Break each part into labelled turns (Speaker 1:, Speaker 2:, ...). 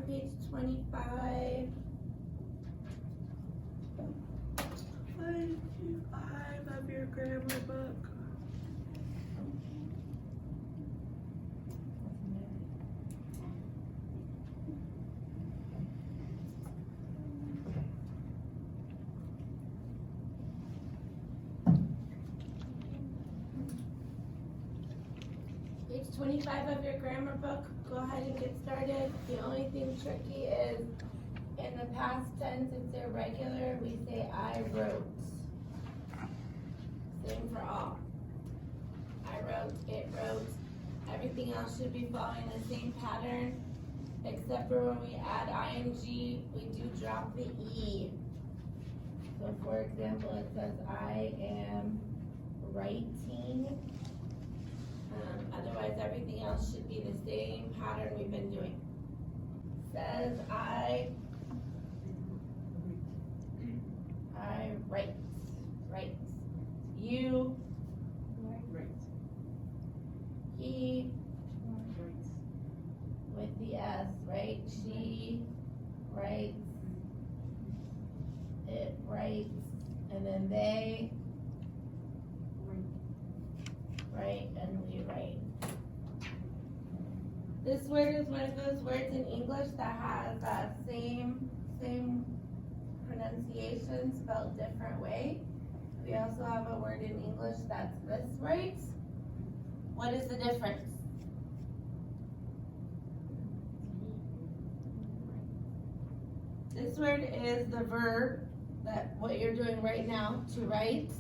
Speaker 1: page 25.
Speaker 2: 25 of your grammar book.
Speaker 1: Page 25 of your grammar book. Go ahead and get started. The only thing tricky is in the past tense, it's irregular. We say I wrote. Same for all. I wrote, it wrote. Everything else should be following the same pattern, except for when we add ing, we do drop the e. So for example, it says I am writing. Otherwise, everything else should be the same pattern we've been doing. Says I write. You
Speaker 2: Right.
Speaker 1: he
Speaker 2: Right.
Speaker 1: with the S, right? She writes. It writes. And then they write and we write. This word is one of those words in English that has that same pronunciation spelled different way. We also have a word in English that's this right. What is the difference? This word is the verb, that what you're doing right now, to write.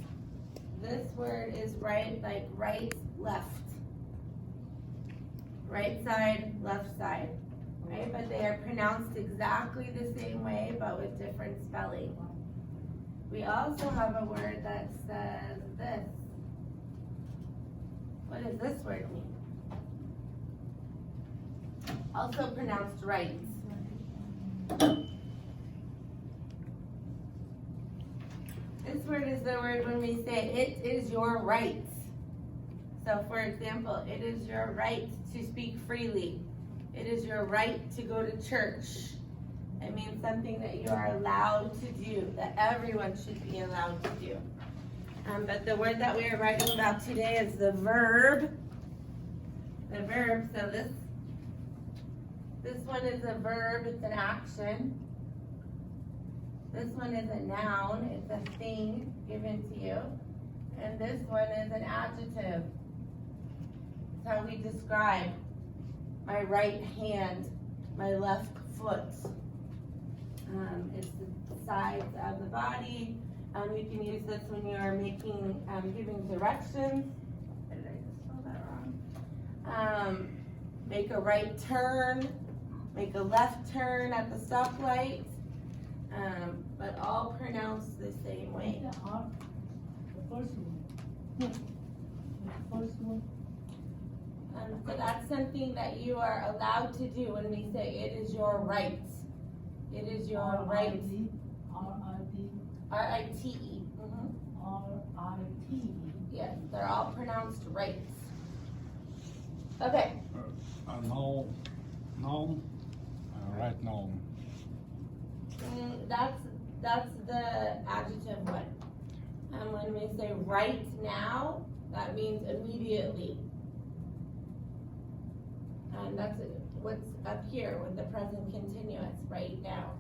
Speaker 1: This word is right, like right, left. Right side, left side, right? But they are pronounced exactly the same way, but with different spelling. We also have a word that says this. What does this word mean? Also pronounced right. This word is the word when we say it is your right. So for example, it is your right to speak freely. It is your right to go to church. It means something that you are allowed to do, that everyone should be allowed to do. But the word that we are writing about today is the verb. The verb, so this one is a verb, it's an action. This one is a noun, it's a thing given to you. And this one is an adjective. It's how we describe my right hand, my left foot. It's the sides of the body. We can use this when you are making, giving directions. Did I just spell that wrong? Make a right turn, make a left turn at the stoplight, but all pronounced the same way.
Speaker 3: The first one. The first one.
Speaker 1: So that's something that you are allowed to do when we say it is your right. It is your right.
Speaker 3: R-I-T-E.
Speaker 1: R-I-T-E.
Speaker 3: R-I-T-E.
Speaker 1: Yes, they're all pronounced right. Okay.
Speaker 4: Noun, right noun.
Speaker 1: That's the adjective one. And when we say right now, that means immediately. And that's what's up here with the present continuous, right now.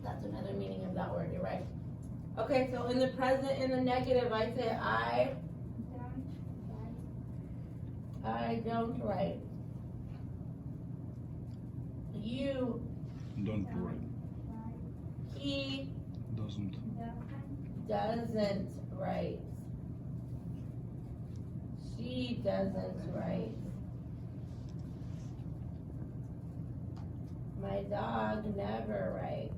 Speaker 1: That's another meaning of that word, you're right. Okay, so in the present, in the negative, I say I don't write. You
Speaker 4: Don't write.
Speaker 1: He
Speaker 4: Doesn't.
Speaker 1: doesn't write. She doesn't write. My dog never writes.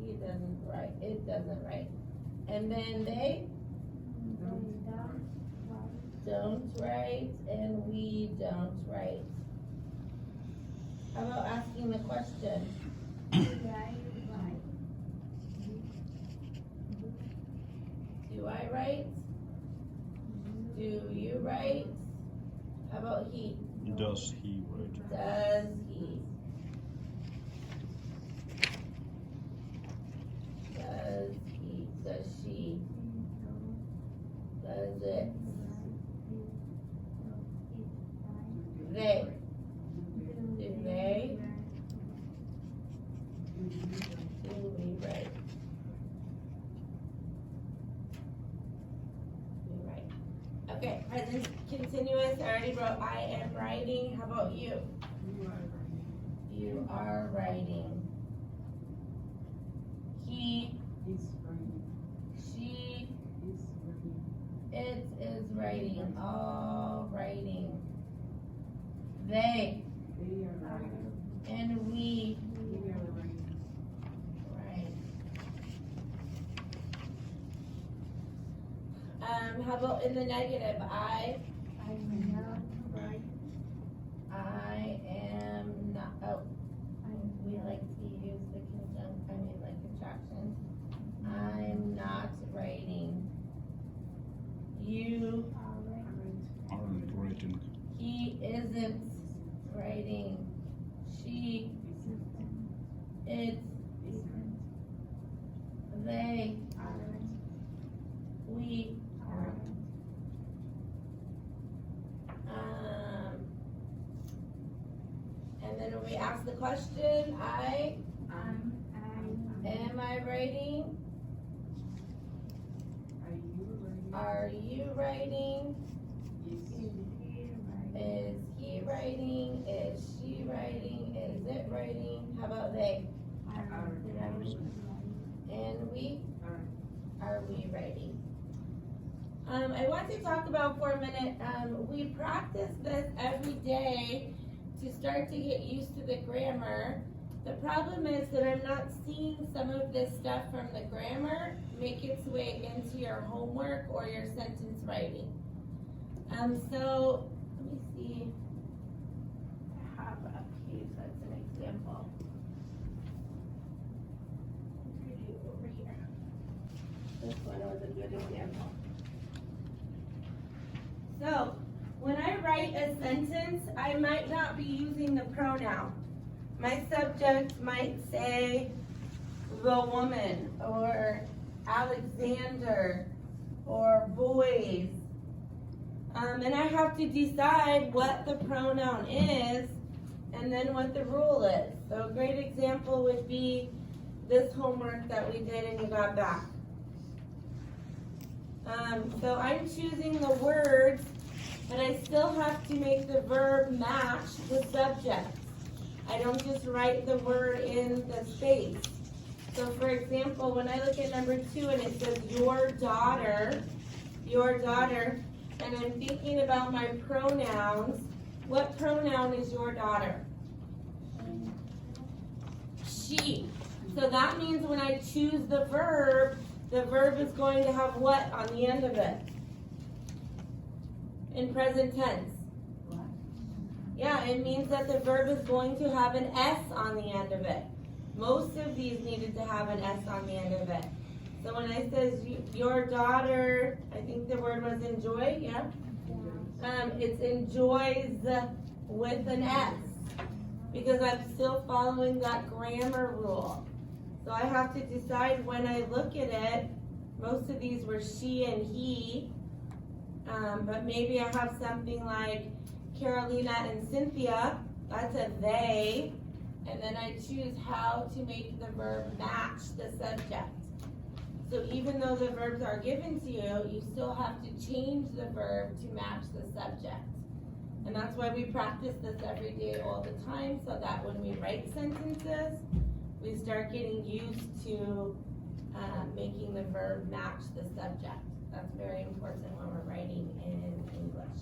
Speaker 1: He doesn't write. It doesn't write. And then they don't write, and we don't write. How about asking the question? Do I write? Do you write? Present continuous, I already wrote I am writing. How about you? You are writing. He,
Speaker 2: He's writing.
Speaker 1: she,
Speaker 2: He's writing.
Speaker 1: it is writing. All writing. They
Speaker 2: They are writing.
Speaker 1: and we
Speaker 2: We are writing.
Speaker 1: write. How about in the negative? I am not. Oh, we like to use the contractions. I'm not writing. You,
Speaker 4: Aren't writing.
Speaker 1: he isn't writing. She, it, they, we, and then when we ask the question, am I writing?
Speaker 2: Are you writing?
Speaker 1: Are you writing?
Speaker 2: Yes.
Speaker 1: Is he writing? Is she writing? Is it writing? How about they? And we? Are we writing? I want to talk about for a minute, we practice this every day to start to get used to the grammar. The problem is that I'm not seeing some of this stuff from the grammar make its way into your homework or your sentence writing. So let me see. I have a page that's an example. Over here. This one was a good example. So, when I write a sentence, I might not be using the pronoun. My subject might say the woman, or Alexander, or boys. And I have to decide what the pronoun is and then what the rule is. So a great example would be this homework that we did and you got back. So I'm choosing the words, but I still have to make the verb match the subject. I don't just write the word in the space. So for example, when I look at number 2 and it says your daughter, and I'm thinking about my pronouns, what pronoun is your daughter? She. So that means when I choose the verb is going to have what on the end of it? In present tense. Yeah, it means that the verb is going to have an S on the end of it. Most of these needed to have an S on the end of it. So when I says your daughter, I think the word was enjoy, yeah? It's enjoys with an S because I'm still following that grammar rule. So I have to decide when I look at it. Most of these were she and he, but maybe I have something like Carolina and Cynthia, that's a they, and then I choose how to make the verb match the subject. So even though the verbs are given to you, you still have to change the verb to match the subject. And that's why we practice this every day all the time, so that when we write sentences, we start getting used to making the verb match the subject. That's very important when we're writing in English.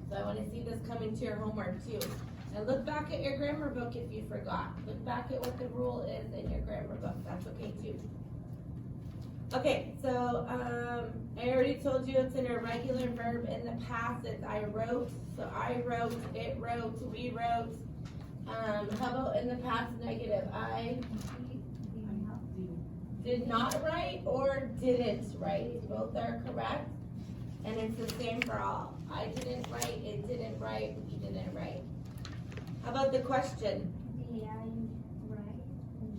Speaker 1: So I want to see this coming to your homework too. And look back at your grammar book if you forgot. Look back at what the rule is in your grammar book. That's okay too. Okay, so I already told you it's an irregular verb in the past. It's I wrote. So I wrote, it wrote, we wrote. How about in the past negative? I did not write or didn't write. Both are correct. And it's the same for all. I didn't write, it didn't write, we didn't write. How about the question?
Speaker 5: Did I write?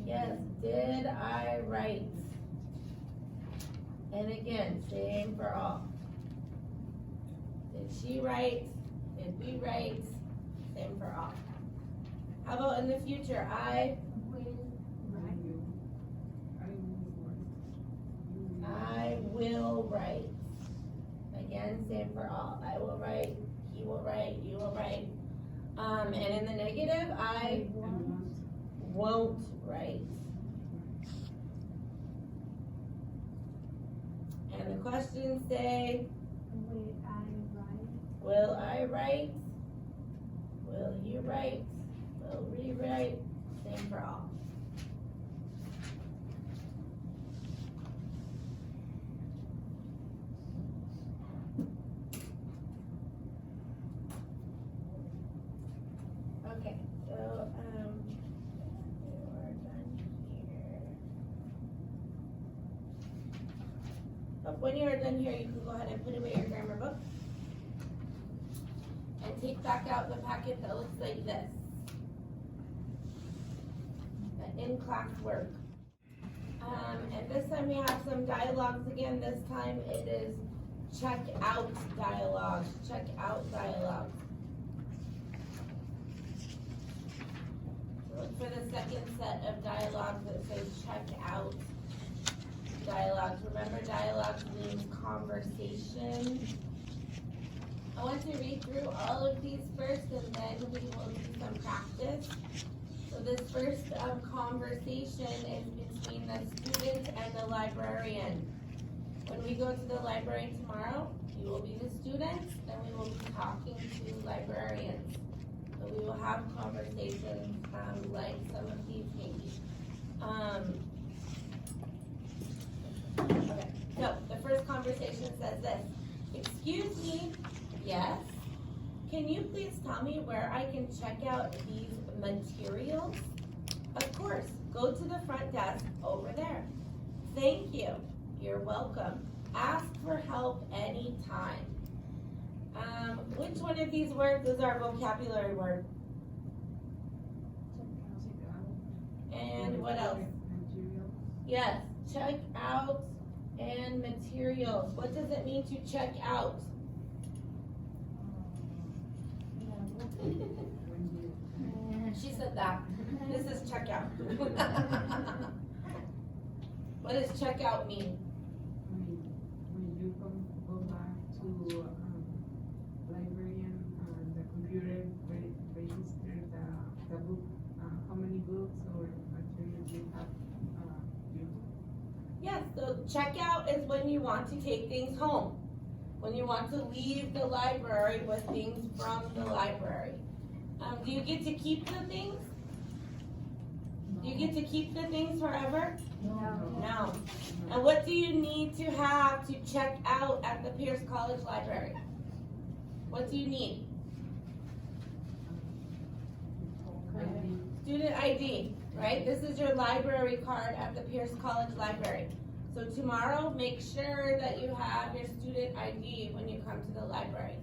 Speaker 1: Yes, did I write? And again, same for all. Did she write? Did we write? Same for all. How about in the future? I will write. again, same for all. I will write, he will write, you will write. And in the negative, I won't write. And the questions say,
Speaker 5: Will I write?
Speaker 1: will I write? Will you write? Will we write? Same for all. Okay, so, we're done here. But when you are done here, you can go ahead and put away your grammar book. And take back out the packet that looks like this. The in-class work. And this time we have some dialogues again. This time it is check out dialogues. Check out dialogues. So look for the second set of dialogues that says check out dialogues. Remember, dialogues means conversation. I want to read through all of these first, and then we will do some practice. So this first conversation is between the student and the librarian. When we go to the library tomorrow, you will be the students, and we will be talking to librarians. So we will have conversations like some of these maybe. Okay, so the first conversation says this. Excuse me. Yes. Can you please tell me where I can check out these materials? Of course. Go to the front desk over there. Thank you. You're welcome. Ask for help anytime. Which one of these words is our vocabulary word? And what else? Yes. Check out and materials. What does it mean to check out? She said that. This is checkout. What does checkout mean?
Speaker 2: When you go back to librarian, the computer register the book, how many books or materials you have used.
Speaker 1: Yes, so checkout is when you want to take things home. When you want to leave the library with things from the library. Do you get to keep the things? Do you get to keep the things forever? No. And what do you need to have to check out at the Pierce College Library? What do you need? Student ID, right? This is your library card at the Pierce College Library. So tomorrow, make sure that you have your student ID when you come to the library.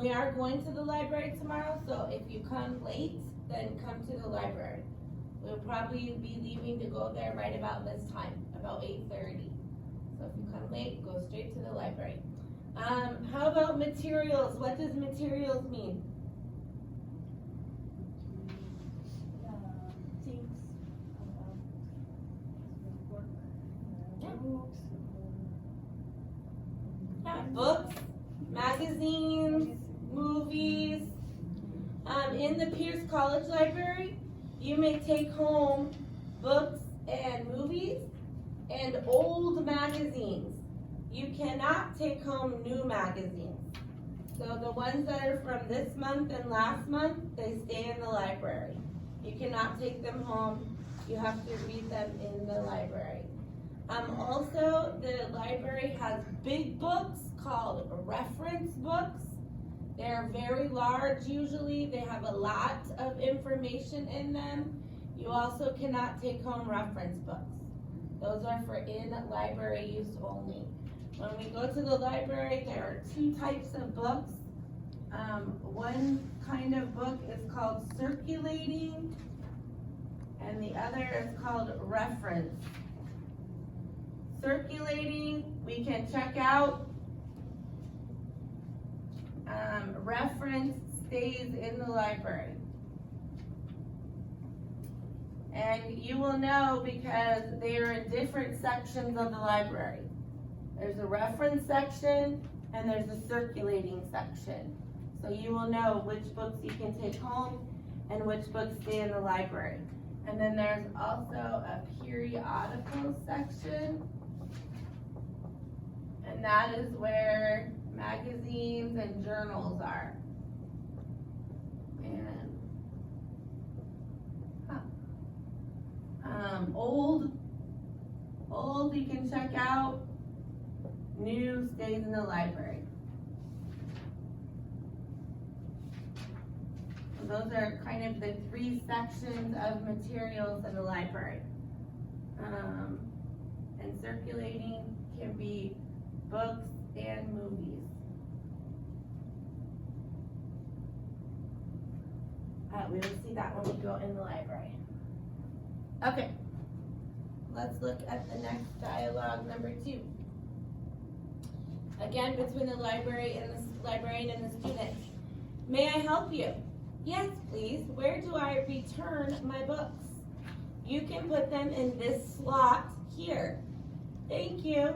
Speaker 1: We are going to the library tomorrow, so if you come late, then come to the library. We'll probably be leaving to go there right about this time, about 8:30. So if you come late, go straight to the library. How about materials? What does materials mean?
Speaker 5: Things
Speaker 1: Books, magazines, movies. In the Pierce College Library, you may take home books and movies and old magazines. You cannot take home new magazines. So the ones that are from this month and last month, they stay in the library. You cannot take them home. You have to read them in the library. Also, the library has big books called reference books. They're very large usually. They have a lot of information in them. You also cannot take home reference books. Those are for in-library use only. When we go to the library, there are two types of books. One kind of book is called circulating, and the other is called reference. Circulating, we can check out. Reference stays in the library. And you will know because they are in different sections of the library. There's a reference section and there's a circulating section. So you will know which books you can take home and which books stay in the library. And then there's also a periodical section. And that is where magazines and journals are. And old you can check out, new stays in the library. So those are kind of the three sections of materials in the library. And circulating can be books and movies. We will see that when we go in the library. Okay, let's look at the next dialogue, number 2. Again, between the library and the librarian and the student. May I help you? Yes, please. Where do I return my books? You can put them in this slot here. Thank you.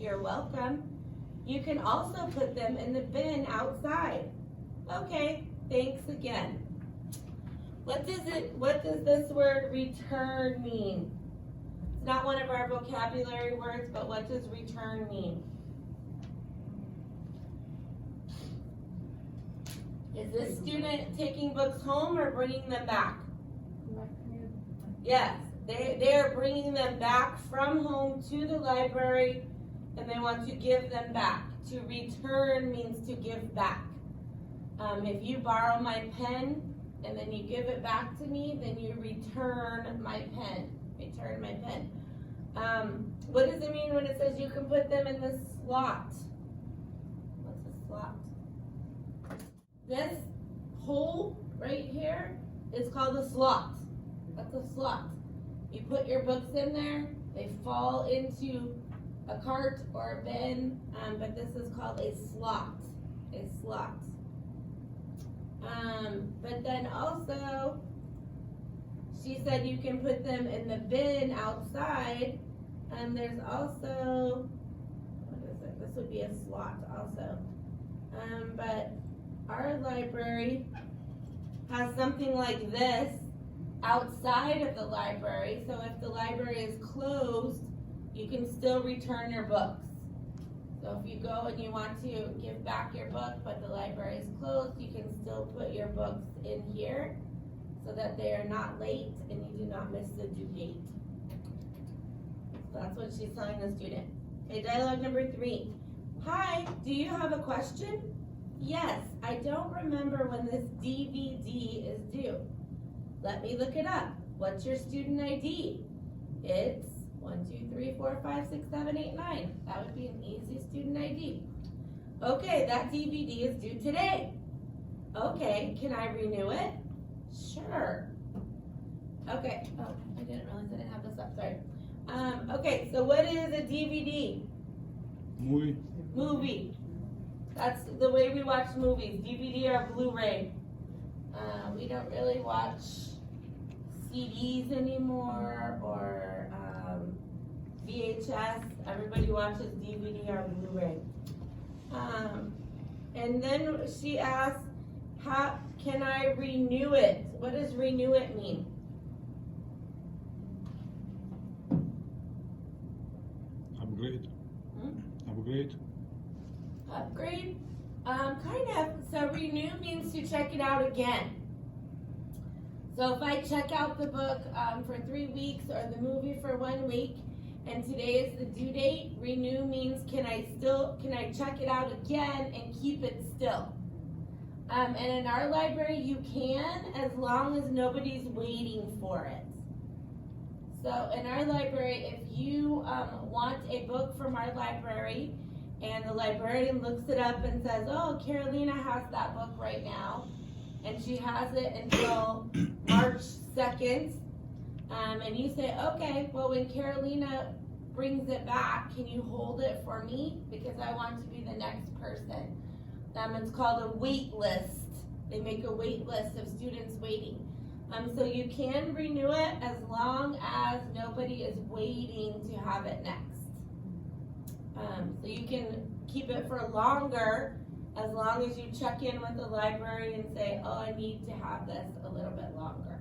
Speaker 1: You're welcome. You can also put them in the bin outside. Okay, thanks again. What does this word return mean? It's not one of our vocabulary words, but what does return mean? Is this student taking books home or bringing them back? Yes, they are bringing them back from home to the library, and they want to give them back. To return means to give back. If you borrow my pen and then you give it back to me, then you return my pen. Return my pen. What does it mean when it says you can put them in the slot? What's a slot? This hole right here is called a slot. That's a slot. You put your books in there, they fall into a cart or a bin, but this is called a slot. A slot. But then also, she said you can put them in the bin outside, and there's also, what is it? This would be a slot also. But our library has something like this outside of the library, so if the library is closed, you can still return your books. So if you go and you want to give back your book, but the library is closed, you can still put your books in here so that they are not late and you do not miss the due date. So that's what she's telling the student. Okay, dialogue number 3. Hi, do you have a question? Yes, I don't remember when this DVD is due. Let me look it up. What's your student ID? It's 1, 2, 3, 4, 5, 6, 7, 8, 9. That would be an easy student ID. Okay, that DVD is due today. Okay, can I renew it? Sure. Okay, oh, I didn't realize I didn't have this up, sorry. Okay, so what is a DVD?
Speaker 4: Movie.
Speaker 1: Movie. That's the way we watch movies, DVD or Blu-ray. We don't really watch CDs anymore or VHS. Everybody watches DVD or Blu-ray. And then she asked, how can I renew it? What does renew it mean?
Speaker 4: Upgrade. Upgrade.
Speaker 1: Upgrade? Kind of. So renew means to check it out again. So if I check out the book for 3 weeks or the movie for 1 week, and today is the due date, renew means can I check it out again and keep it still? And in our library you can, as long as nobody's waiting for it. So in our library, if you want a book from our library and the librarian looks it up and says, oh, Carolina has that book right now, and she has it until March 2nd, and you say, okay, well, when Carolina brings it back, can you hold it for me? Because I want to be the next person. It's called a wait list. They make a wait list of students waiting. So you can renew it as long as nobody is waiting to have it next. So you can keep it for longer, as long as you check in with the library and say, oh, I need to have this a little bit longer.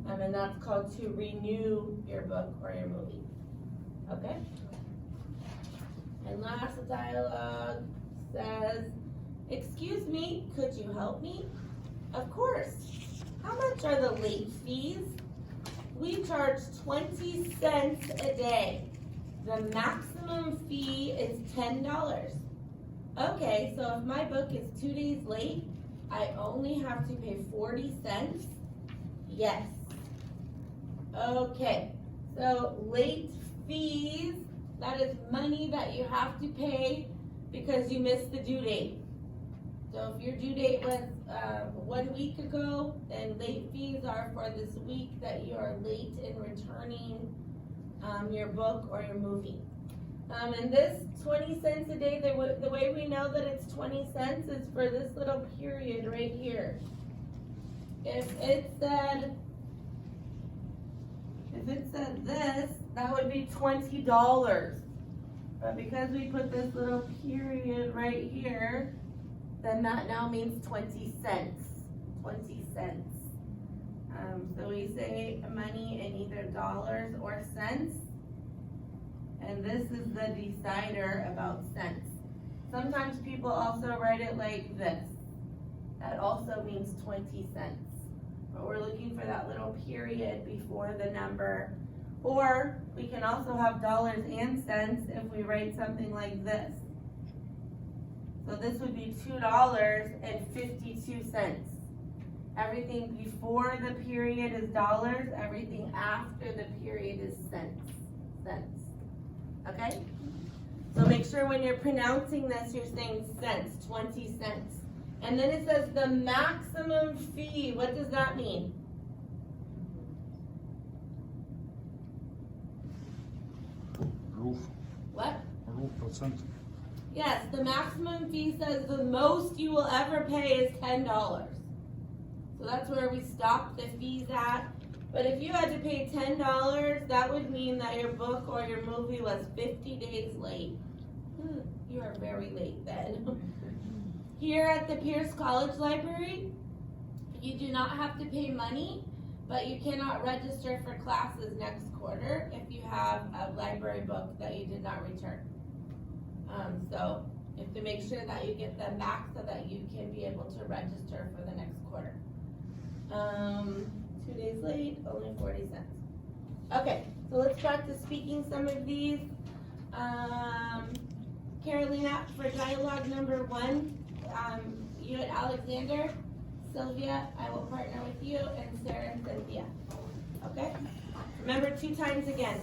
Speaker 1: And that's called to renew your book or your movie. Okay? And last dialogue says, excuse me, could you help me? Of course. How much are the late fees? We charge 20 cents a day. The maximum fee is $10. Okay, so if my book is 2 days late, I only have to pay 40 cents? Yes. Okay, so late fees, that is money that you have to pay because you missed the due date. So if your due date was 1 week ago, then late fees are for this week that you are late in returning your book or your movie. And this 20 cents a day, the way we know that it's 20 cents is for this little period right here. If it said this, that would be $20. But because we put this little period right here, then that now means 20 cents. 20 cents. So we say money in either dollars or cents. And this is the decider about cents. Sometimes people also write it like this. That also means 20 cents. But we're looking for that little period before the number. Or we can also have dollars and cents if we write something like this. So this would be $2.52. Everything before the period is dollars, everything after the period is cents. Okay? So make sure when you're pronouncing this, you're saying cents, 20 cents. And then it says the maximum fee. What does that mean?
Speaker 4: Roof.
Speaker 1: What?
Speaker 4: Roof percent.
Speaker 1: Yes, the maximum fee says the most you will ever pay is $10. So that's where we stop the fees at. But if you had to pay $10, that would mean that your book or your movie was 50 days late. You are very late then. Here at the Pierce College Library, you do not have to pay money, but you cannot register for classes next quarter if you have a library book that you did not return. So you have to make sure that you get them back so that you can be able to register for the next quarter. 2 days late, only 40 cents. Okay, so let's practice speaking some of these. Carolina, for dialogue number 1, you and Alexander, Sylvia, I will partner with you, and Sarah and Cynthia. Okay? Remember 2 times again.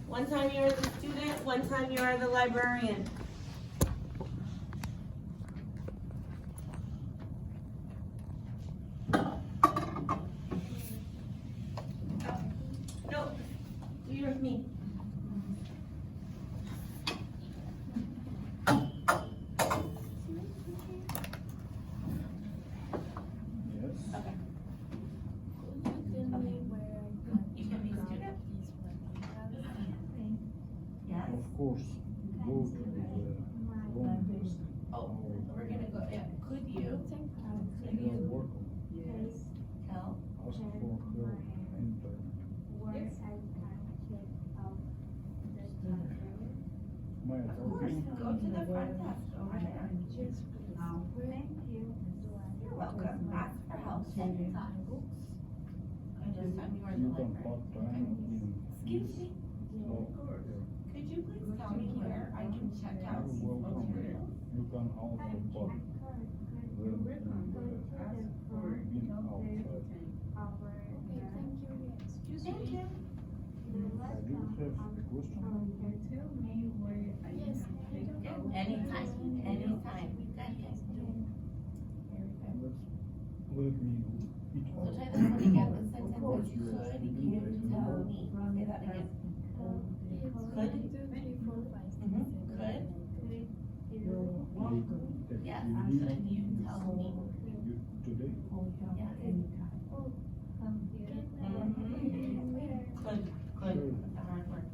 Speaker 1: 1 time you are the student, 1 time you are the librarian. No, you're with me.
Speaker 4: Yes.
Speaker 1: Okay. You can be a student? Yes.
Speaker 4: Of course. Go to the room first.
Speaker 1: Oh, we're gonna go, yeah, could you
Speaker 4: Work.
Speaker 2: Yes.
Speaker 1: tell?
Speaker 4: Ask for her enter.
Speaker 5: Where I can check out the library.
Speaker 4: My
Speaker 1: Of course, go to the front desk over there.
Speaker 5: Thank you.
Speaker 1: You're welcome, ask for help anytime. I just tell me where the
Speaker 4: You can
Speaker 1: library.
Speaker 4: part time in.
Speaker 1: Excuse me,
Speaker 4: Oh,
Speaker 1: could you please tell me where I can check out these materials?
Speaker 4: you can also part.
Speaker 2: You're welcome. Ask for
Speaker 4: Being
Speaker 2: help there.
Speaker 4: outside.
Speaker 1: Thank you.
Speaker 4: I do have question.
Speaker 2: Tell me where I can take out.
Speaker 1: Anytime.
Speaker 4: Let me each
Speaker 1: So
Speaker 4: one.
Speaker 1: try this one again, the
Speaker 4: Of
Speaker 1: sentence
Speaker 4: course,
Speaker 1: is
Speaker 4: yes.
Speaker 1: could you tell me? Say that again. Could? Could? Yes, could you tell me?
Speaker 4: Today?
Speaker 1: Yes. Could, that's a hard word.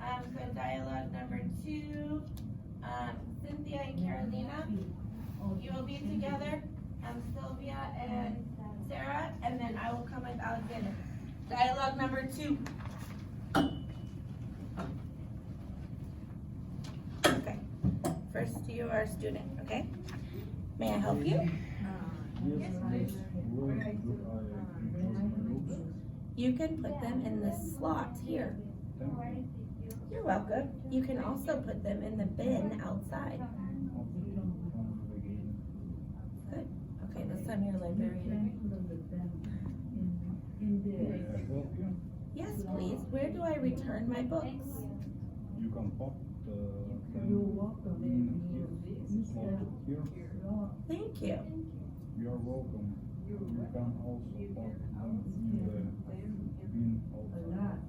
Speaker 1: So dialogue number 2, Cynthia and Carolina, you will be together, Sylvia and Sarah, and then I will come with Alexander. Dialogue number 2. Okay, first you are a student, okay? May I help you?
Speaker 4: Yes, please. Where do I adjust my books?
Speaker 1: You can put them in the slot here.
Speaker 4: Thank you.
Speaker 1: You're welcome. You can also put them in the bin outside. Good. Okay, this time you're librarian.
Speaker 4: May I help you?
Speaker 1: Yes, please. Where do I return my books?
Speaker 4: You can pop the in this slot here.
Speaker 1: Thank you.
Speaker 4: You're welcome. You can also pop them in the bin outside.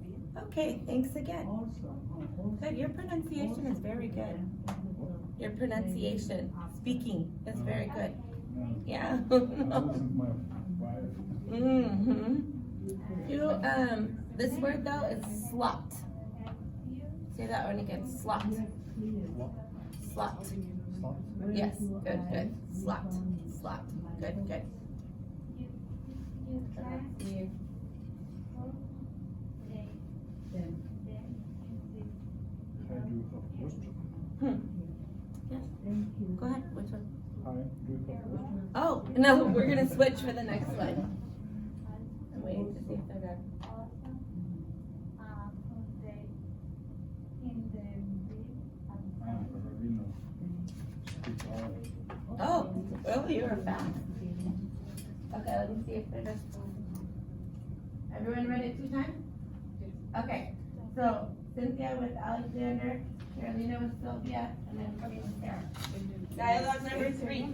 Speaker 1: Okay, thanks again. Good. Your pronunciation is very good. Your pronunciation, speaking is very good. Yeah.
Speaker 4: This is my wife.
Speaker 1: Mm-hmm. You, this word though is slot. Say that one again. Slot. Slot.
Speaker 4: Slot.
Speaker 1: Yes. Good. Good. Slot. Slot. Good. Good.
Speaker 4: Hi, do you have a question?
Speaker 1: Yes. Go ahead. Which one?
Speaker 4: Hi, do you have a question?
Speaker 1: Oh no, we're gonna switch for the next one. I'm waiting to see if they're done.
Speaker 4: Carolina. Speak out.
Speaker 1: Oh, well, you were fast. Okay, let me see if they're done. Everyone read it 2 times? Okay, so Cynthia with Alexander, Carolina with Sylvia, and then Cody with Sarah. Dialogue number 3.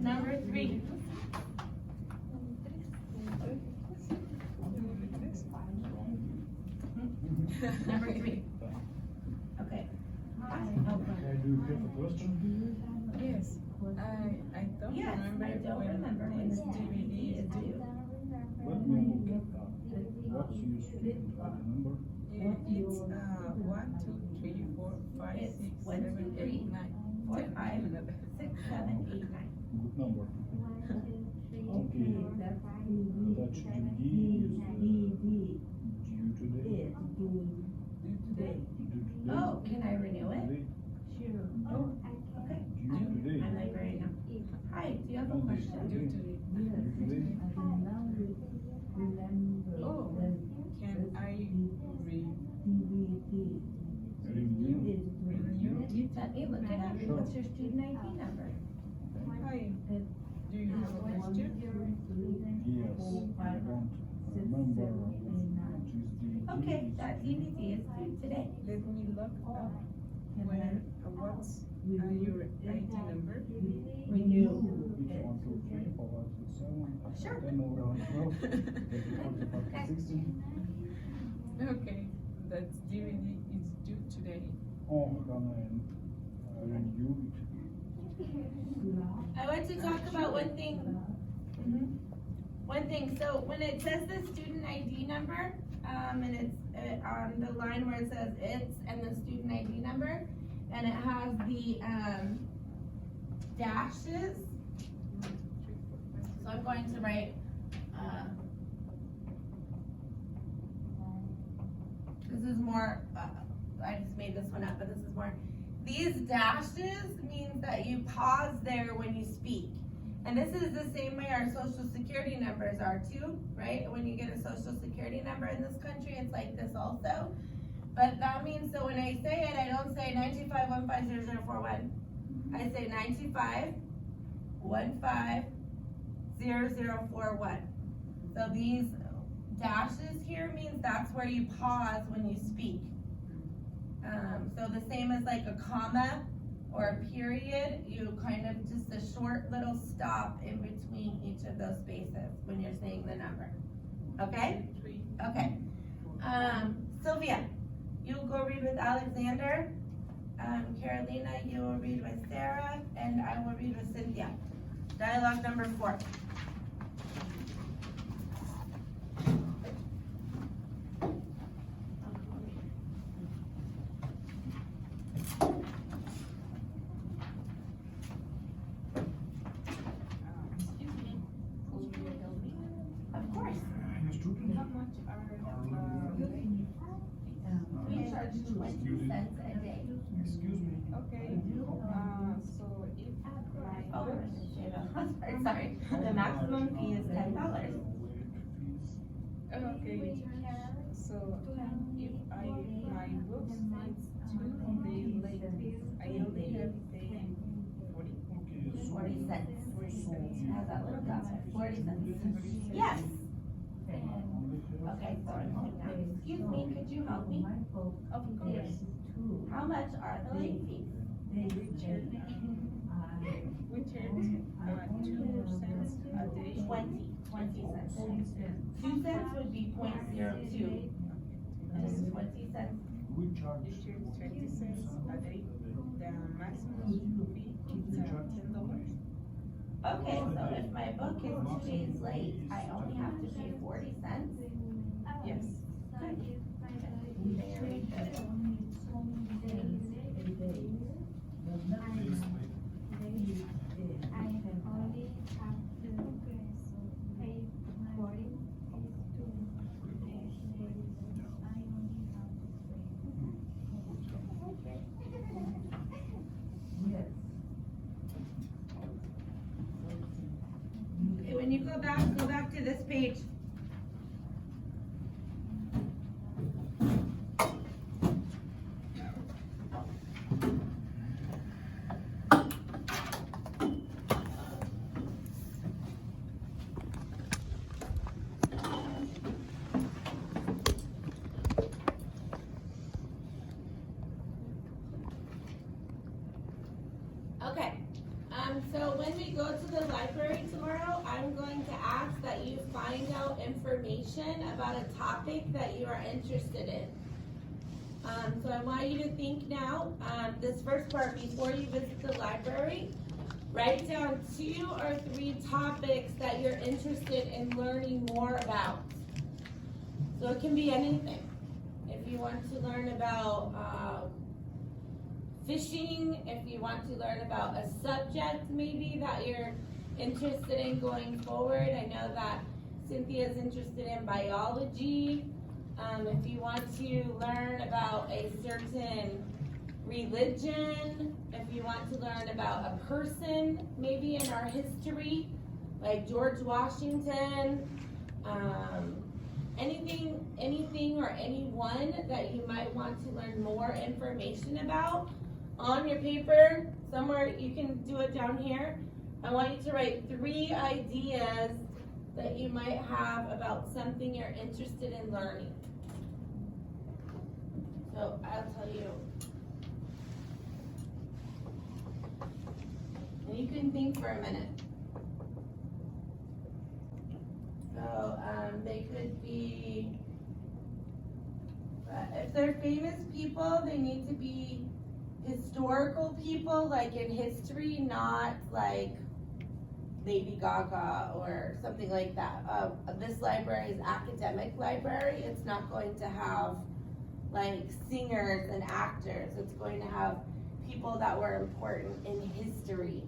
Speaker 1: Number 3. Number 3. Okay.
Speaker 4: Hi, do you have a question?
Speaker 2: Yes, I don't
Speaker 1: Yes,
Speaker 2: remember
Speaker 1: I don't remember when
Speaker 2: this
Speaker 1: the DVD is due.
Speaker 4: Let me look at that. What's your student ID number?
Speaker 2: It's 1, 2, 3, 4, 5,
Speaker 1: It's
Speaker 2: 6,
Speaker 1: 1, 2,
Speaker 2: 7,
Speaker 1: 3,
Speaker 2: 8, 9,
Speaker 1: 4,
Speaker 2: 10,
Speaker 1: 5,
Speaker 2: 11.
Speaker 1: 6, 7, 8, 9.
Speaker 4: Good number. Okay. That DVD is due today. Due today.
Speaker 1: Oh, can I renew it?
Speaker 4: Today.
Speaker 1: Oh, okay.
Speaker 4: Due today.
Speaker 1: I'm librarian now. Hi, do you have a
Speaker 4: Monday.
Speaker 1: question?
Speaker 2: Due to it.
Speaker 4: Due today.
Speaker 2: Oh, can I
Speaker 4: Renew.
Speaker 2: renew?
Speaker 1: Let me look it up.
Speaker 4: Sure.
Speaker 1: What's your student ID number?
Speaker 2: Hi, do you have a question?
Speaker 4: Yes, I don't remember which is the.
Speaker 1: Okay, that DVD is due today.
Speaker 2: Let me look up what's your ID number?
Speaker 1: Renew.
Speaker 4: Which 1, 2, 3, 4, 5, 6, 7,
Speaker 1: Sure.
Speaker 4: 10, 11, 12, 13, 14, 15, 16.
Speaker 2: Okay, that DVD is due today.
Speaker 4: Oh, can I renew it?
Speaker 1: I want to talk about one thing. One thing, so when it says the student ID number, and it's on the line where it says it's and the student ID number, and it has the dashes. So I'm going to write, this is more, I just made this one up, but this is more. These dashes means that you pause there when you speak. And this is the same way our social security numbers are too, right? When you get a social security number in this country, it's like this also. But that means, so when I say it, I don't say 925150041. I say 925150041. So these dashes here means that's where you pause when you speak. So the same as like a comma or a period, you kind of just a short little stop in between each of those spaces when you're saying the number. Okay? Okay. Sylvia, you'll go read with Alexander. Carolina, you will read with Sarah, and I will read with Cynthia. Dialogue number 4. 20 cents a day.
Speaker 4: Excuse me.
Speaker 2: Okay, so if my
Speaker 1: Oh,
Speaker 2: book,
Speaker 1: sorry, the maximum fee is $10.
Speaker 2: okay, so if my book is 2 days late, I only have to pay 40.
Speaker 1: 40 cents.
Speaker 2: 40 cents.
Speaker 1: How's that look, guys? 40 cents. Yes. Okay, so I'm home now. Excuse me, could you help me?
Speaker 2: Of course,
Speaker 1: How much are the late fees?
Speaker 2: we charge 2 cents a day.
Speaker 1: 20 cents. 2 cents would be 0.02. And 20 cents.
Speaker 4: We charge.
Speaker 2: You charge 20 cents a day. The maximum fee is $10.
Speaker 1: Okay, so if my book is 2 days late, I only have to pay 40 cents.
Speaker 2: Yes.
Speaker 1: Very good.
Speaker 5: I only have to pay 40.
Speaker 1: Okay, when you go back to this page. Okay, so when we go to the library tomorrow, I'm going to ask that you find out information about a topic that you are interested in. So I want you to think now, this first part, before you visit the library, write down 2 or 3 topics that you're interested in learning more about. So it can be anything. If you want to learn about, fishing, if you want to learn about a subject maybe that you're interested in going forward. I know that Cynthia's interested in biology. If you want to learn about a certain religion, if you want to learn about a person maybe in our history, like George Washington, anything or anyone that you might want to learn more information about, on your paper, somewhere, you can do it down here. I want you to write 3 ideas that you might have about something you're interested in learning. So I'll tell you. And you can think for a minute. So they could be, if they're famous people, they need to be historical people, like in history, not like Lady Gaga or something like that. This library is academic library. It's not going to have like singers and actors. It's going to have people that were important in history.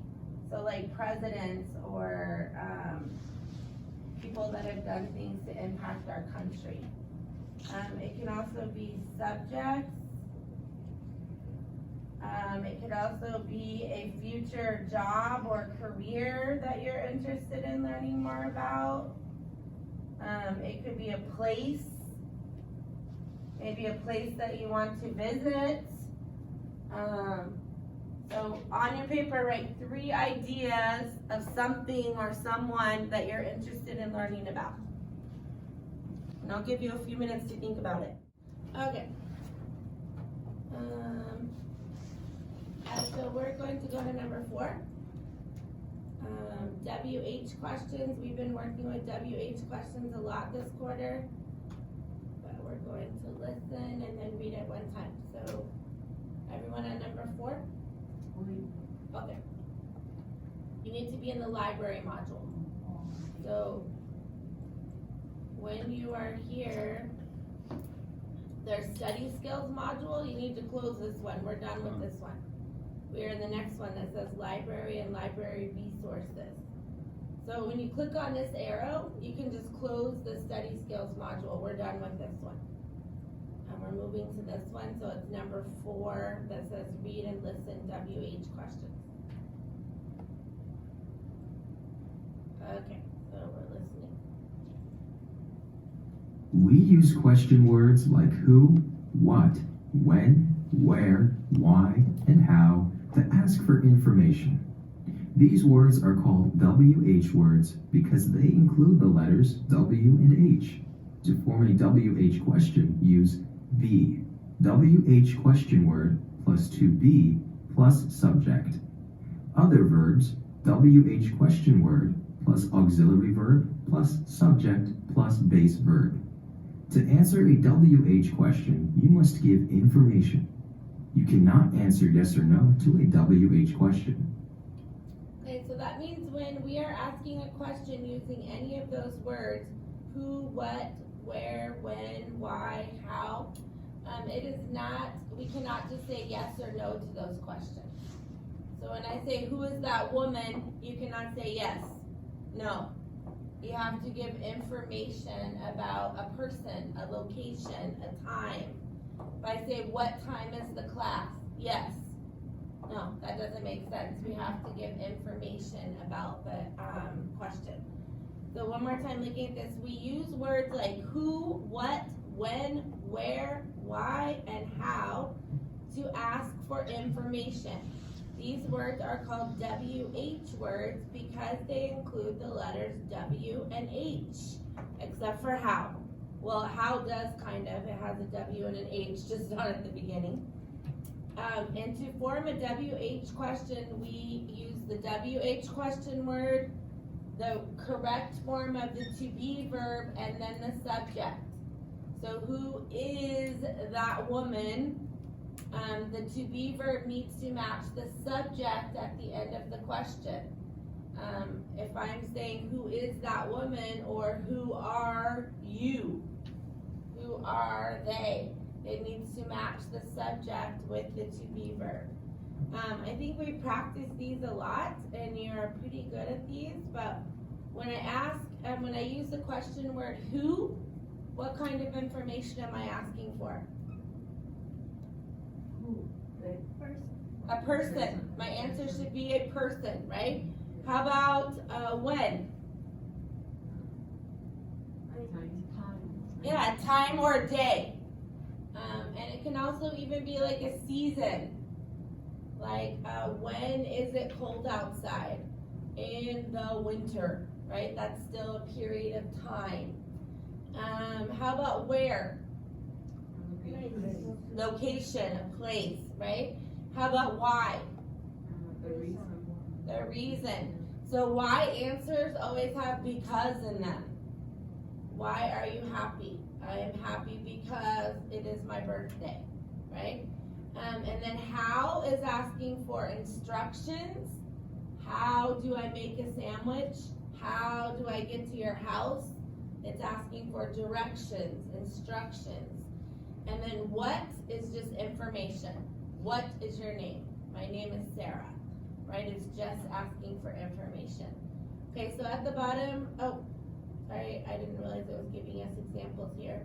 Speaker 1: So like presidents or people that have done things to impact our country. It can also be subjects. It could also be a future job or career that you're interested in learning more about. It could be a place, maybe a place that you want to visit. So on your paper, write 3 ideas of something or someone that you're interested in learning about. And I'll give you a few minutes to think about it. Okay. So we're going to go to number 4. WH questions. We've been working with WH questions a lot this quarter. But we're going to listen and then read it one time. So everyone on number 4? Okay. You need to be in the library module. So when you are here, there's study skills module. You need to close this one. We're done with this one. We're in the next one that says library and library resources. So when you click on this arrow, you can just close the study skills module. We're done with this one. And we're moving moving to this one, so it's number 4 that says read and listen WH questions. Okay, so we're listening.
Speaker 6: We use question words like who, what, when, where, why, and how to ask for information. These words are called WH words because they include the letters W and H. To form a WH question, use be. WH question word plus to be plus subject. Other verbs, WH question word plus auxiliary verb plus subject plus base verb. To answer a WH question, you must give information. You cannot answer yes or no to a WH question.
Speaker 1: Okay, so that means when we are asking a question using any of those words, who, what, where, when, why, how, we cannot just say yes or no to those questions. So when I say, who is that woman, you cannot say yes, no. You have to give information about a person, a location, a time. If I say, what time is the class? Yes. No, that doesn't make sense. We have to give information about the question. So one more time looking at this, we use words like who, what, when, where, why, and how to ask for information. These words are called WH words because they include the letters W and H, except for how. Well, how does kind of, it has a W and an H, just not at the beginning. And to form a WH question, we use the WH question word, the correct form of the to be verb, and then the subject. So who is that woman? The to be verb needs to match the subject at the end of the question. If I'm saying who is that woman or who are you? Who are they? It needs to match the subject with the to be verb. I think we practice these a lot and you're pretty good at these, but when I ask, when I use the question word who, what kind of information am I asking for? A person. My answer should be a person, right? How about when? Yeah, time or day. And it can also even be like a season. Like, when is it cold outside? In the winter, right? That's still a period of time. How about where? Location, a place, right? How about why? The reason. So why answers always have because in them. Why are you happy? I am happy because it is my birthday, right? And then how is asking for instructions. How do I make a sandwich? How do I get to your house? It's asking for directions, instructions. And then what is just information. What is your name? My name is Sarah, right? It's just asking for information. Okay, so at the bottom, oh, sorry, I didn't realize it was giving us examples here.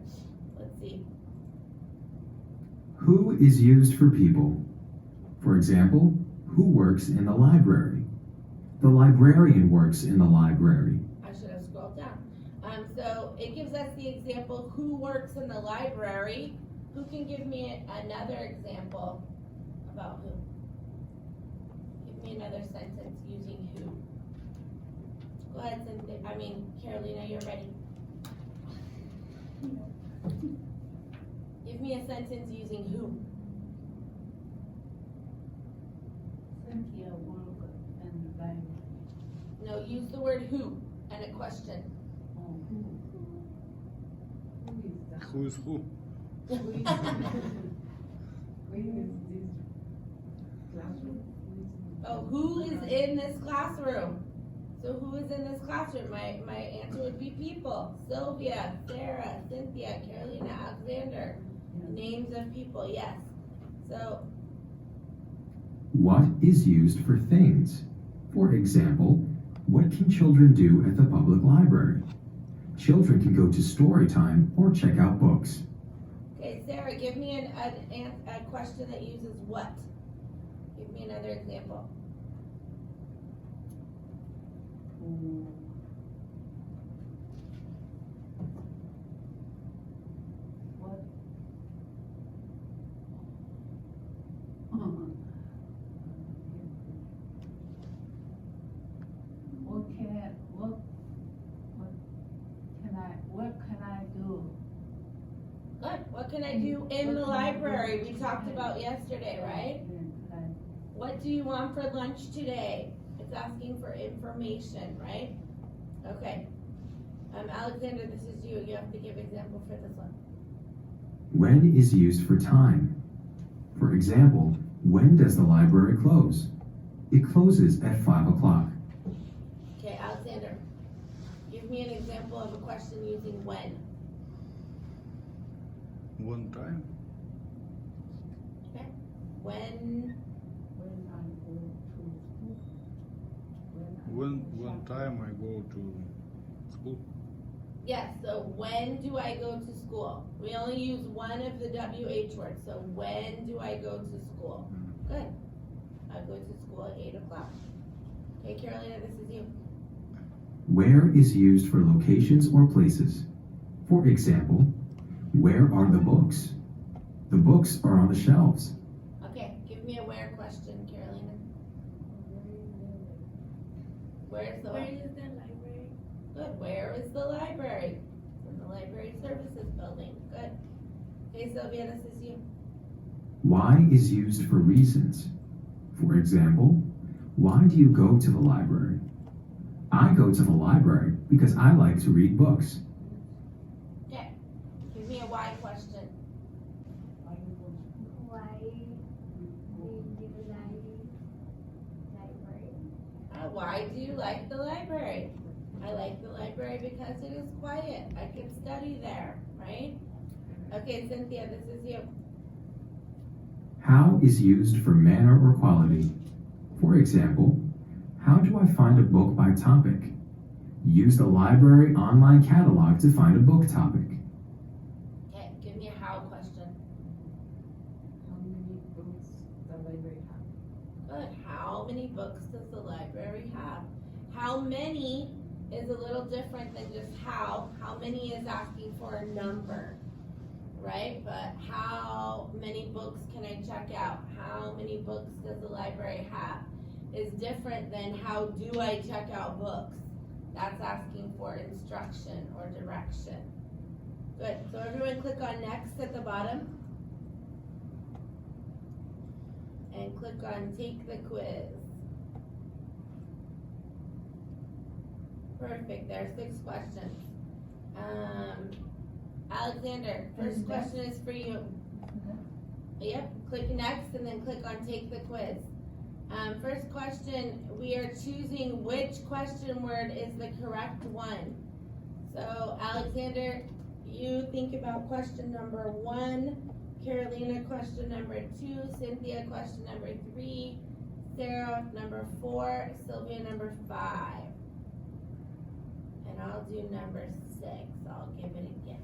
Speaker 1: Let's see.
Speaker 6: Who is used for people? For example, who works in the library? The librarian works in the library.
Speaker 1: I should have scrolled down. So it gives us the example, who works in the library? Who can give me another example about who? Give me another sentence using who. Go ahead, Cynthia. Carolina, you're ready. Give me a sentence using who.
Speaker 3: Cynthia work in the bank.
Speaker 1: No, use the word who and a question.
Speaker 3: Oh, who is that?
Speaker 4: Who's who?
Speaker 3: Where is this classroom?
Speaker 1: Oh, who is in this classroom? So who is in this classroom? My answer would be people. Sylvia, Sarah, Cynthia, Carolina, Alexander. Names of people, yes. So.
Speaker 6: What is used for things? For example, what can children do at the public library? Children can go to story time or check out books.
Speaker 1: Okay, Sarah, give me a question that uses what? Give me another example.
Speaker 3: What? What can I do?
Speaker 1: Good. What can I do in the library? We talked about yesterday, right? What do you want for lunch today? It's asking for information, right? Okay. Alexander, this is you. You have to give example for this one.
Speaker 6: When is used for time. For example, when does the library close? It closes at 5 o'clock.
Speaker 1: Okay, Alexander, give me an example of a question using when.
Speaker 4: One time,
Speaker 1: Okay. When,
Speaker 3: When I go to school?
Speaker 4: one time I go to school.
Speaker 1: yes, so when do I go to school? We only use one of the WH words, so when do I go to school? Good. I go to school at 8 o'clock. Okay, Carolina, this is you.
Speaker 6: Where is used for locations or places. For example, where are the books? The books are on the shelves.
Speaker 1: Okay, give me a where question, Carolina. Where's the
Speaker 5: Where is the library?
Speaker 1: Good. Where is the library? It's in the library services building. Good. Okay, Sylvia, this is you.
Speaker 6: Why is used for reasons. For example, why do you go to the library? I go to the library because I like to read books.
Speaker 1: Okay. Give me a why question.
Speaker 5: Why do you like library?
Speaker 1: Why do you like the library? I like the library because it is quiet. I can study there, right? Okay, Cynthia, this is you.
Speaker 6: How is used for manner or quality. For example, how do I find a book by topic? Use the library online catalog to find a book topic.
Speaker 1: Okay, give me a how question.
Speaker 3: How many books the library have?
Speaker 1: Good. How many books does the library have? How many is a little different than just how. How many is asking for a number, right? But how many books can I check out? How many books does the library have? Is different than how do I check out books? That's asking for instruction or direction. Good. So everyone click on next at the bottom. And click on take the quiz. Perfect, there are 6 questions. Alexander, first question is for you. Yep, click next and then click on take the quiz. First question, we are choosing which question word is the correct one. So Alexander, you think about question number 1, Carolina question number 2, Cynthia question number 3, Sarah number 4, Sylvia number 5. And I'll do number 6, I'll give it a guess.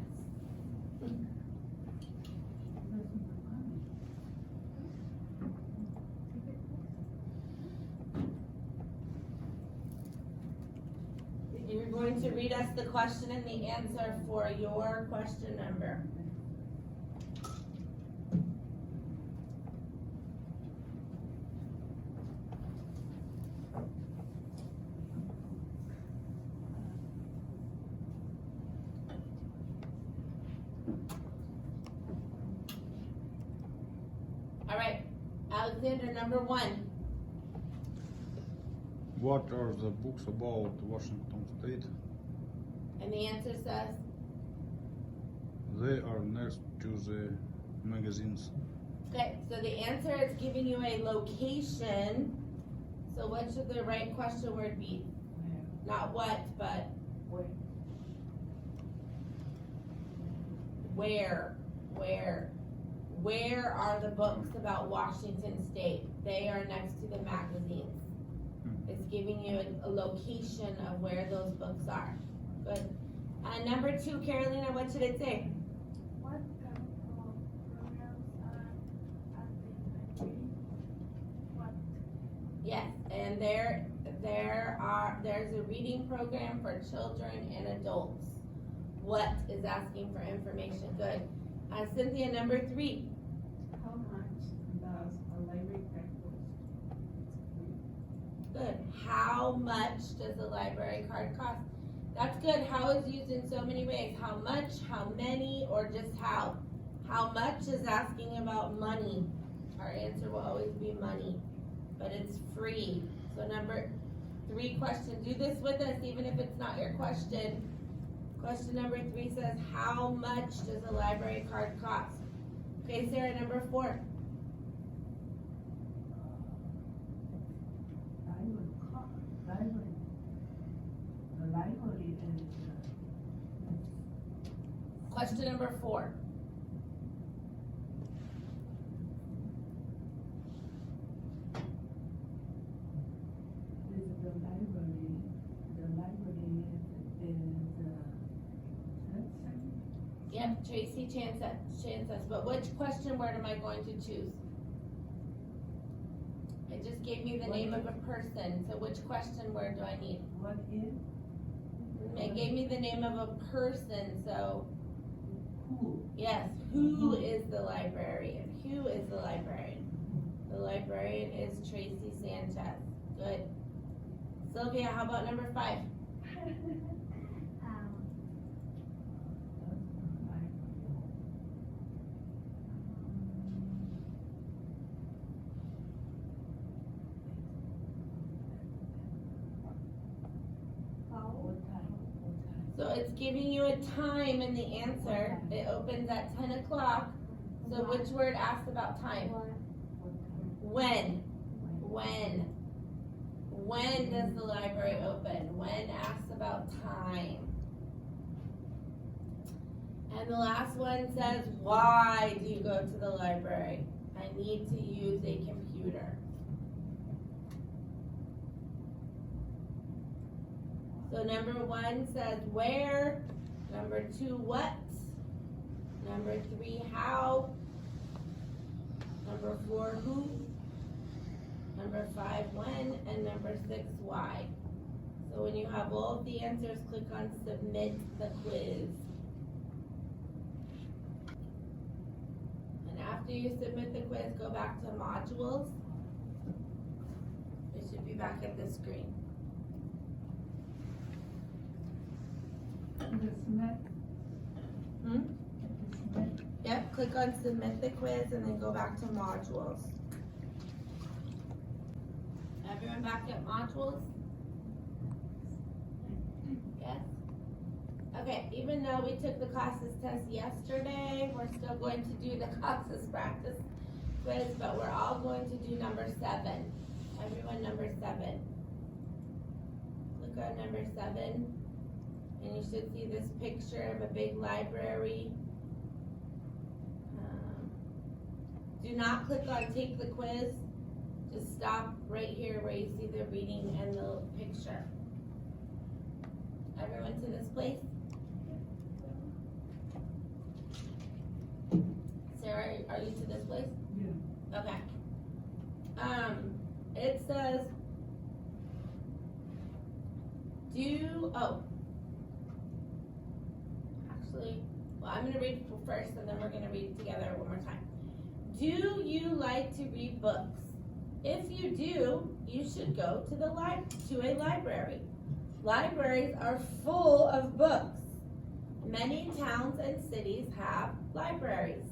Speaker 1: You're going to read us the question and the answer for your question number. All right, Alexander, number 1.
Speaker 4: What are the books about Washington State?
Speaker 1: And the answer says,
Speaker 4: They are next to the magazines.
Speaker 1: okay, so the answer is giving you a location. So what should the right question word be? Not what, but
Speaker 3: Where?
Speaker 1: where. Where are the books about Washington State? They are next to the magazines. It's giving you a location of where those books are. Good. Number 2, Carolina, what should it say?
Speaker 5: What kind of
Speaker 1: and there's a reading program for children and adults. What is asking for information? Good. Cynthia, number 3.
Speaker 2: How much does a library card cost?
Speaker 1: Good. How much does a library card cost? That's good. How is used in so many ways. How much, how many, or just how? How much is asking about money. Our answer will always be money, but it's free. So number 3 question. Do this with us even if it's not your question. Question number 3 says, how much does a library card cost? Okay, Sarah, number 4.
Speaker 3: Library. The library is,
Speaker 1: Question number 4.
Speaker 3: is the library is,
Speaker 1: Yep, Tracy Chances. But which question word am I going to choose? It just gave me the name of a person, so which question word do I need?
Speaker 3: what is,
Speaker 1: It gave me the name of a person, so
Speaker 3: who?
Speaker 1: yes, who is the librarian? Who is the librarian? The librarian is Tracy Sanchez. Good. Sylvia, how about number 5? So it's giving you a time in the answer. It opens at 10 o'clock. So which word asks about time? When? When? When does the library open? When asks about time. And the last one says, why do you go to the library? I need to use a computer. So number 1 says where, number 2 what, number 3 how, number 4 who, number 5 when, and number 6 why. So when you have all of the answers, click on submit the quiz. And after you submit the quiz, go back to modules. It should be back at the screen. Yep, click on submit the quiz and then go back to modules. Everyone back at modules? Yes? Okay, even though we took the classes test yesterday, we're still going to do the classes practice quiz, but we're all going to do number 7. Everyone number 7. Click on number 7. And you should see this picture of a big library. Do not click on take the quiz. Just stop right here where you see the reading and the picture. Everyone to this place? Sarah, are you to this place?
Speaker 3: Yeah.
Speaker 1: Okay. It says, I'm gonna read first and then we're gonna read together one more time. Do you like to read books? If you do, you should go to a library. Libraries are full of books. Many towns and cities have libraries.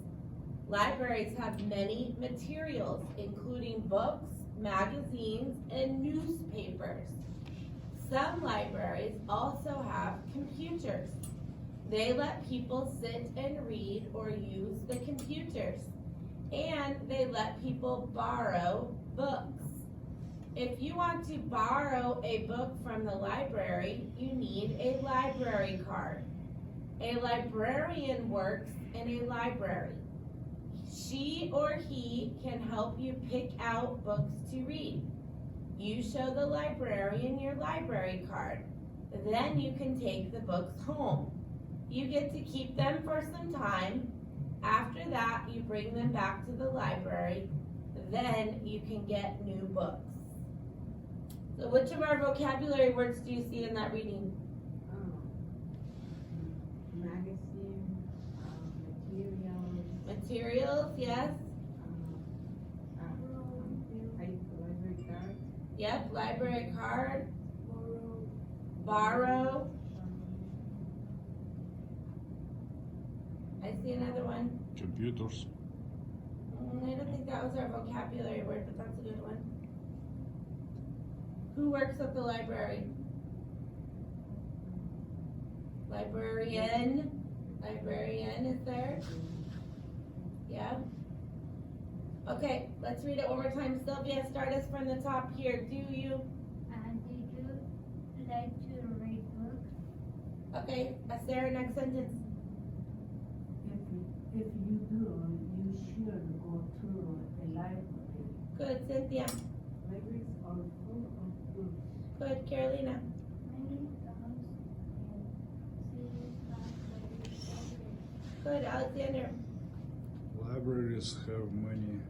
Speaker 1: Libraries have many materials, including books, magazines, and newspapers. Some libraries also have computers. They let people sit and read or use the computers. And they let people borrow books. If you want to borrow a book from the library, you need a library card. A librarian works in a library. She or he can help you pick out books to read. You show the librarian your library card. Then you can take the books home. You get to keep them for some time. After that, you bring them back to the library. Then you can get new books. So which of our vocabulary words do you see in that reading?
Speaker 3: Magazine, materials,
Speaker 1: Materials, yes.
Speaker 3: library card,
Speaker 1: Yep, library card. Borrow. I see another one.
Speaker 4: Computers.
Speaker 1: I don't think that was our vocabulary word, but that's a good one. Who works at the library? Librarian. Librarian is there. Yeah. Okay, let's read it one more time. Sylvia, start us from the top here. Do you?
Speaker 5: Did you like to read books?
Speaker 1: Okay, Sarah, next sentence.
Speaker 3: if you do, you should go to the library.
Speaker 1: Good, Cynthia.
Speaker 3: Libraries are full of books.
Speaker 1: Good, Carolina.
Speaker 5: Many songs and series are very popular.
Speaker 1: Good, Alexander.
Speaker 4: Libraries have many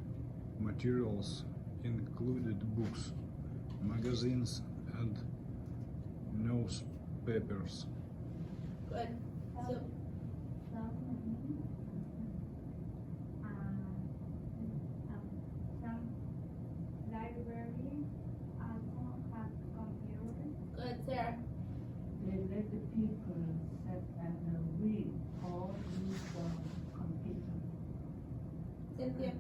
Speaker 4: materials, included books, magazines, and newspapers.
Speaker 1: Good. So,
Speaker 5: Some libraries also have computers.
Speaker 1: good, Sarah.
Speaker 3: They let the people sit and read or use the computer.
Speaker 1: Cynthia.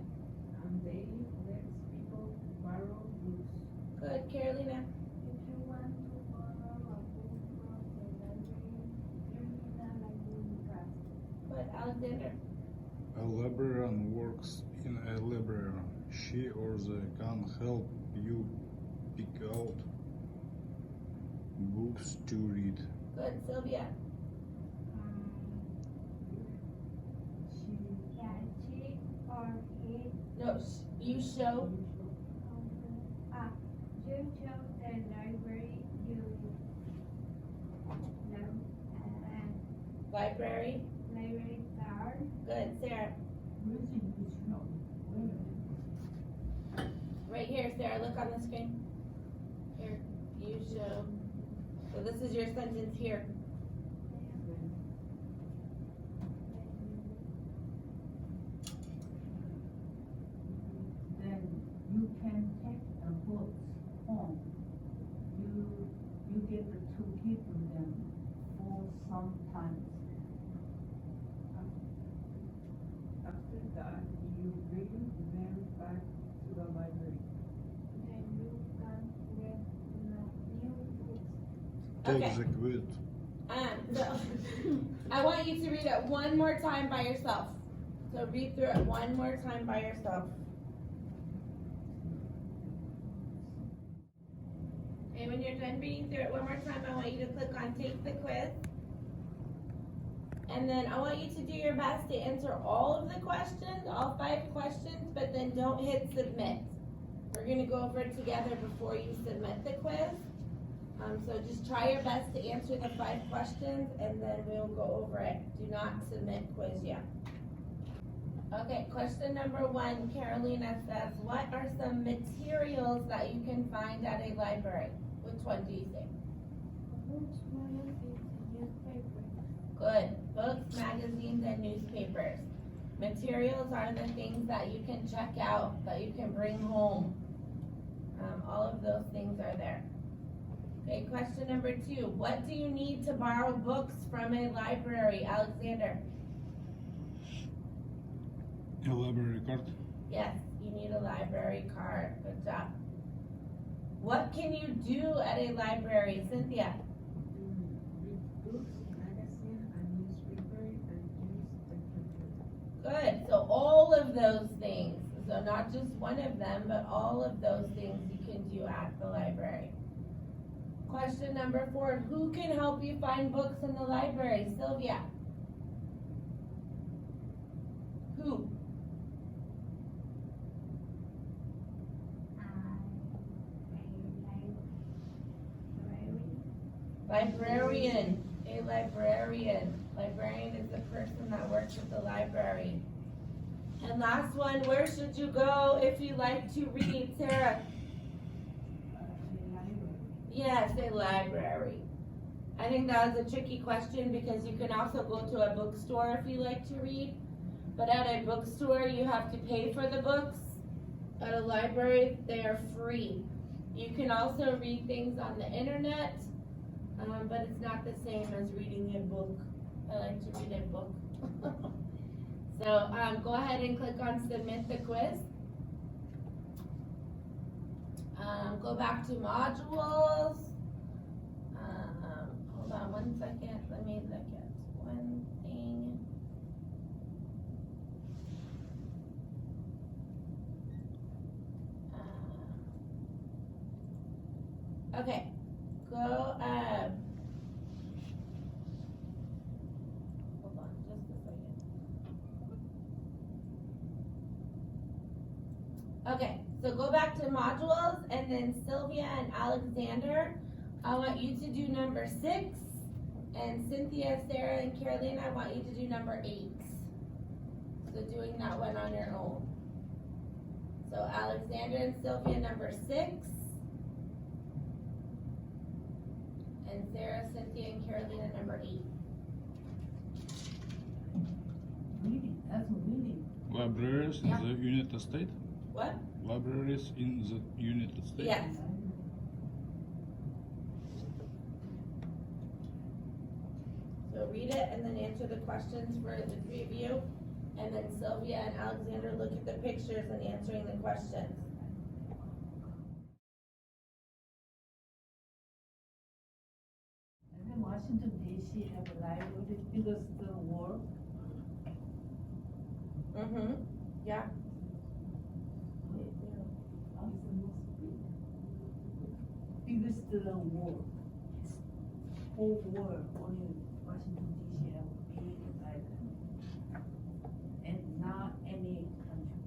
Speaker 3: And they let people borrow books.
Speaker 1: Good, Carolina.
Speaker 5: If you want to borrow a book from the library, you need a library card.
Speaker 1: Good, Alexander.
Speaker 4: A librarian works in a library. She or they can help you pick out books to read.
Speaker 1: Good, Sylvia.
Speaker 5: She or he
Speaker 1: No, you show.
Speaker 5: you show the library you love
Speaker 1: Library.
Speaker 5: library card.
Speaker 1: Good, Sarah.
Speaker 3: Using which note?
Speaker 1: Right here, Sarah, look on the screen. Here, you show. So this is your sentence here.
Speaker 3: Then you can take the books home. You get to keep them for some time. After that, you bring them back to the library.
Speaker 5: Then you can get new books.
Speaker 4: Take
Speaker 1: Okay.
Speaker 4: the quiz.
Speaker 1: So I want you to read it one more time by yourself. So read through it one more time by yourself. And when you're done reading through it one more time, I want you to click on Take the Quiz. And then I want you to do your best to answer all of the questions, all 5 questions, but then don't hit submit. We're gonna go over it together before you submit the quiz. So just try your best to answer the 5 questions and then we'll go over it. Do not submit quiz yet. Okay, question number 1, Carolina says, what are some materials that you can find at a library? Which one do you think?
Speaker 5: Which one is the newspaper?
Speaker 1: Good. Books, magazines, and newspapers. Materials are the things that you can check out, that you can bring home. All of those things are there. Okay, question number 2. What do you need to borrow books from a library? Alexander?
Speaker 4: A library card.
Speaker 1: Yes, you need a library card. Good job. What can you do at a library? Cynthia?
Speaker 3: Read books, magazine, and newspaper, and use the computer.
Speaker 1: Good. So all of those things. So not just one of them, but all of those things you can do at the library. Question number 4. Who can help you find books in the library? Sylvia? Who? Librarian. A librarian. Librarian is the person that works at the library. And last one, where should you go if you like to read? Sarah?
Speaker 3: The library.
Speaker 1: Yes, a library. I think that was a tricky question because you can also go to a bookstore if you like to read. But at a bookstore, you have to pay for the books. At a library, they are free. You can also read things on the internet, but it's not the same as reading a book. I like to read a book. So go ahead and click on submit the quiz. Go back to modules. Hold on 1 second. Let me look at one thing. Okay, go, hold on just a second. Okay, so go back to modules, and then Sylvia and Alexander, I want you to do number 6, and Cynthia, Sarah, and Caroline, I want you to do number 8. So doing that one on your own. So Alexander and Sylvia, number 6. And Sarah, Cynthia, and Caroline at number 8.
Speaker 3: Reading, that's reading.
Speaker 4: Libraries in
Speaker 1: Yeah.
Speaker 4: the United States?
Speaker 1: What?
Speaker 4: Libraries in the United States?
Speaker 1: Yes. So read it and then answer the questions for the 3 of you. And then Sylvia and Alexander look at the pictures and answering the questions.
Speaker 3: And then Washington DC have a library because the war.
Speaker 1: Mm-hmm, yeah.
Speaker 3: Because the war. Whole world, only Washington DC have a big library. And not any country.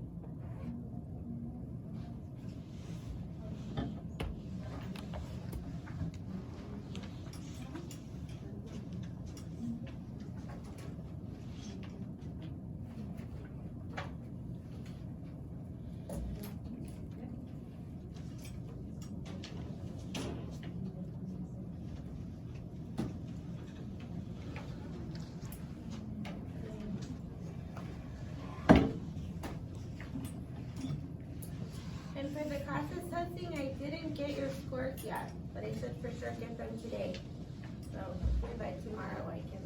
Speaker 1: And for the CASAS testing, I didn't get your scores yet, but I should for sure get them today. So hopefully by tomorrow I can